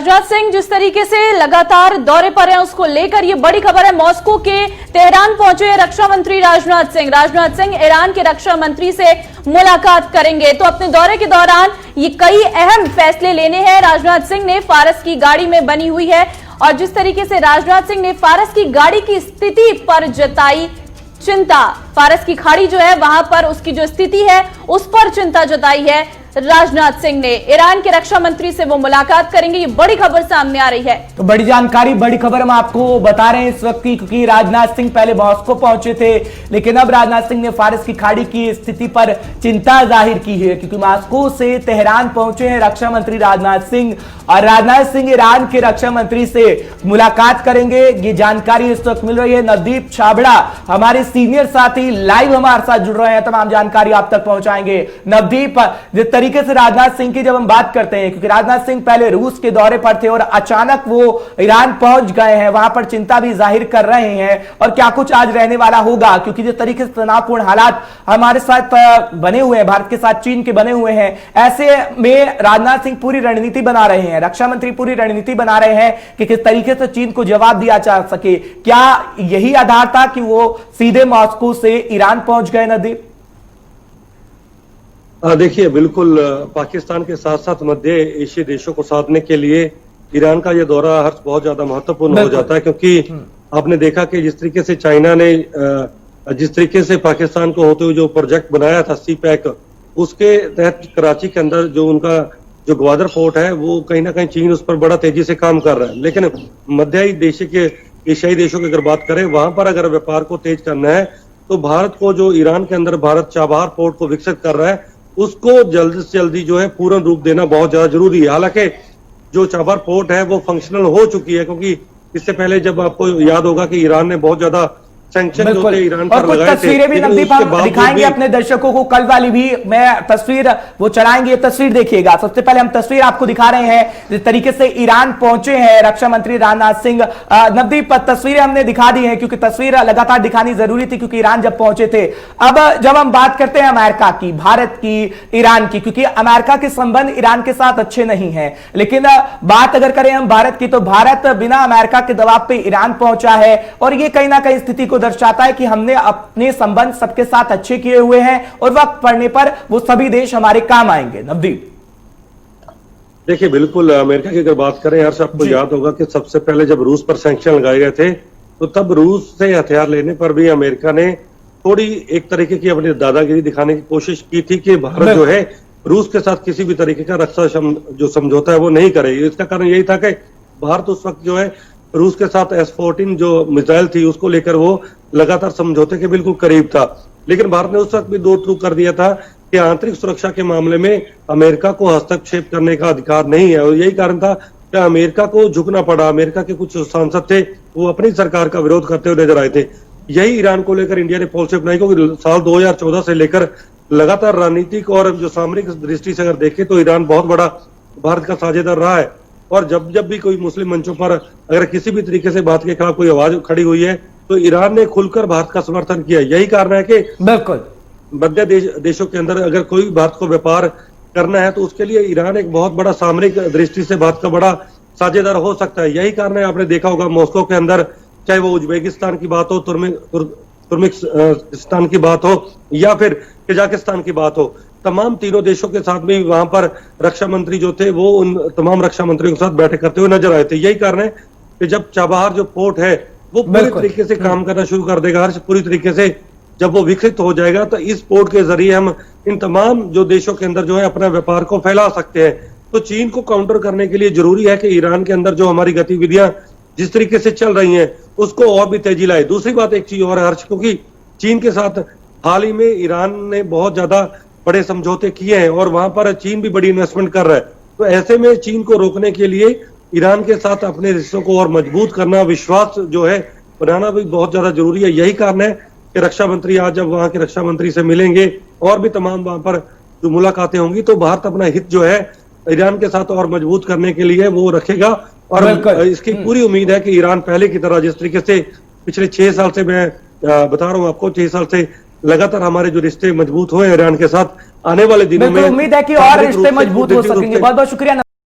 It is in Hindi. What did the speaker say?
राजनाथ सिंह जिस तरीके से लगातार दौरे पर हैं उसको लेकर ये बड़ी खबर है। मॉस्को के तेहरान पहुंचे रक्षा मंत्री राजनाथ सिंह ईरान के रक्षा मंत्री से मुलाकात करेंगे। तो अपने दौरे के दौरान ये कई अहम फैसले लेने हैं। राजनाथ सिंह ने फारस की गाड़ी में बनी हुई है और जिस तरीके से राजनाथ सिंह ने फारस की गाड़ी की स्थिति पर जताई चिंता, फारस की खाड़ी जो है वहां पर उसकी जो स्थिति है उस पर चिंता जताई है राजनाथ सिंह ने। ईरान के रक्षा मंत्री से वो मुलाकात करेंगे। ये बड़ी खबर सामने आ रही है। तो बड़ी जानकारी, बड़ी खबर हम आपको बता रहे हैं इस वक्त की, क्योंकि राजनाथ सिंह पहले मॉस्को पहुंचे थे, लेकिन अब राजनाथ सिंह ने फारस की खाड़ी की स्थिति पर चिंता जाहिर की है, क्योंकि मॉस्को से तेहरान पहुंचे हैं रक्षा मंत्री राजनाथ सिंह और राजनाथ सिंह ईरान के रक्षा मंत्री से मुलाकात करेंगे। ये जानकारी इस वक्त मिल रही है। नवदीप छाबड़ा हमारे सीनियर साथी लाइव हमारे साथ जुड़ रहे हैं, तमाम जानकारी आप तक पहुंचाएंगे। नवदीप, जिस तरीके से राजनाथ सिंह की जब हम बात करते हैं, क्योंकि राजनाथ सिंह पहले रूस के दौरे पर थे और अचानक वो ईरान पहुंच गए हैं, वहां पर चिंता भी जाहिर कर रहे हैं और क्या कुछ आज रहने वाला होगा, क्योंकि जिस तरीके से तनावपूर्ण हालात हमारे साथ बने हुए हैं, भारत के साथ चीन के बने हुए हैं, ऐसे में राजनाथ सिंह पूरी रणनीति बना रहे हैं, रक्षा मंत्री पूरी रणनीति बना रहे हैं कि किस तरीके से चीन को जवाब दिया जा सके। क्या यही आधार था कि वो सीधे मॉस्को से ईरान पहुंच गए? नदीप, देखिए, बिल्कुल पाकिस्तान के साथ साथ मध्य एशियाई देशों को साधने के लिए ईरान का यह दौरा हर्ष बहुत ज्यादा महत्वपूर्ण हो जाता है, क्योंकि आपने देखा कि जिस तरीके से चाइना ने जिस तरीके से पाकिस्तान को होते हुए जो प्रोजेक्ट बनाया था CPEC, उसके तहत कराची के अंदर जो उनका जो ग्वादर पोर्ट है वो कहीं ना कहीं चीन उस पर बड़ा तेजी से काम कर रहा है। लेकिन मध्य एशियाई देशों की अगर बात करें, वहां पर अगर व्यापार को तेज करना है तो भारत को, जो ईरान के अंदर भारत चाबहार पोर्ट को विकसित कर रहा है, उसको जल्दी से जल्दी जो है पूर्ण रूप देना बहुत ज्यादा जरूरी है। हालांकि जो चाबहार पोर्ट है वो फंक्शनल हो चुकी है, क्योंकि इससे पहले जब आपको याद होगा कि ईरान ने बहुत ज्यादा सैंक्शन जो थे ईरान पर लगाए थे। तस्वीरें भी नवदीप हम दिखाएंगे अपने दर्शकों को, कल वाली भी मैं तस्वीर वो चलाएंगे। तस्वीर देखिएगा। सबसे पहले हम तस्वीर आपको दिखा रहे हैं जिस तरीके से ईरान पहुंचे हैं रक्षा मंत्री राजनाथ सिंह। नवदीप, तस्वीरें हमने दिखा दी हैं क्योंकि तस्वीर लगातार दिखानी जरूरी थी, क्योंकि ईरान जब पहुंचे थे। अब जब हम बात करते हैं अमेरिका की, भारत की, ईरान की, क्योंकि अमेरिका के संबंध ईरान के साथ अच्छे नहीं है, लेकिन बात अगर करें हम भारत की, तो भारत बिना अमेरिका के दबाव पे ईरान पहुंचा है और ये कहीं ना कहीं स्थिति को दर्शाता है कि हमने अपने संबंध सबके साथ अच्छे किए हुए हैं और वक्त पड़ने पर वो सभी देश हमारे काम आएंगे। नवदीप, देखिए, बिल्कुल अमेरिका की अगर बात करें, हर्ष, आपको याद होगा कि सबसे पहले जब रूस पर सैंक्शन लगाए गए थे तो तब रूस से हथियार लेने पर भी अमेरिका ने थोड़ी एक तरीके की अपनी दादागिरी दिखाने की कोशिश की थी कि भारत जो है रूस के साथ किसी भी तरीके का रक्षा जो समझौता है वो नहीं करेगी। इसका कारण यही था कि भारत उस वक्त जो है रूस के साथ S-14 जो मिसाइल थी उसको लेकर वो लगातार समझौते के बिल्कुल करीब था। लेकिन भारत ने उस वक्त भी दो टूक कर दिया था कि आंतरिक सुरक्षा के मामले में अमेरिका को हस्तक्षेप करने का अधिकार नहीं है, और यही कारण था कि अमेरिका को झुकना पड़ा। अमेरिका के कुछ सांसद थे वो अपनी सरकार का विरोध करते हुए नजर आए थे। यही ईरान को लेकर इंडिया ने पॉलिसी अपनाई, क्योंकि साल 2014 से लेकर लगातार रणनीतिक और जो सामरिक दृष्टि से अगर देखें तो ईरान बहुत बड़ा भारत का साझेदार रहा है। और जब भी कोई मुस्लिम मंचों पर अगर किसी भी तरीके से बात के खिलाफ कोई आवाज खड़ी हुई है तो ईरान ने खुलकर भारत का समर्थन किया। यही कारण है कि बिल्कुल मध्य देशों के अंदर अगर कोई भारत को व्यापार करना है तो उसके लिए ईरान एक बहुत बड़ा सामरिक दृष्टि से भारत का बड़ा साझेदार हो सकता है। यही कारण है, आपने देखा होगा मॉस्को के अंदर, चाहे वो उज्बेकिस्तान की बात हो, तुर्कमेनिस्तान की बात हो या फिर कजाकिस्तान की बात हो, तमाम तीनों देशों के साथ भी वहां पर रक्षा मंत्री जो थे वो उन तमाम रक्षा मंत्रियों के साथ बैठक करते हुए नजर आए थे। यही कारण है कि जब चाबहार जो पोर्ट है वो पूरी तरीके से काम करना शुरू कर देगा, हर पूरी तरीके से जब वो विकसित हो जाएगा तो इस पोर्ट के जरिए हम इन तमाम जो देशों के अंदर जो है अपना व्यापार को फैला सकते हैं। तो चीन को काउंटर करने के लिए जरूरी है कि ईरान के अंदर जो हमारी गतिविधियां जिस तरीके से चल रही हैं उसको और भी तेजी लाए। दूसरी बात, एक चीज और है हर्ष, क्योंकि चीन के साथ हाल ही में ईरान ने बहुत ज्यादा बड़े समझौते किए हैं और वहां पर चीन भी बड़ी इन्वेस्टमेंट कर रहा है। तो ऐसे में चीन को रोकने के लिए ईरान के साथ अपने रिश्तों को और मजबूत करना, विश्वास जो है बनाना भी बहुत ज्यादा जरूरी है। यही कारण है कि रक्षा मंत्री आज जब वहां के रक्षा मंत्री से मिलेंगे और भी तमाम वहां पर जो मुलाकातें होंगी तो भारत अपना हित जो है ईरान के साथ और मजबूत करने के लिए वो रखेगा। और इसकी पूरी उम्मीद है कि ईरान पहले की तरह, जिस तरीके से पिछले 6 साल से, मैं बता रहा हूँ आपको, 6 साल से लगातार हमारे जो रिश्ते मजबूत हुए ईरान के साथ, आने वाले दिनों में उम्मीद है कि और रिश्ते मजबूत हो सकेंगे। बहुत बहुत शुक्रिया।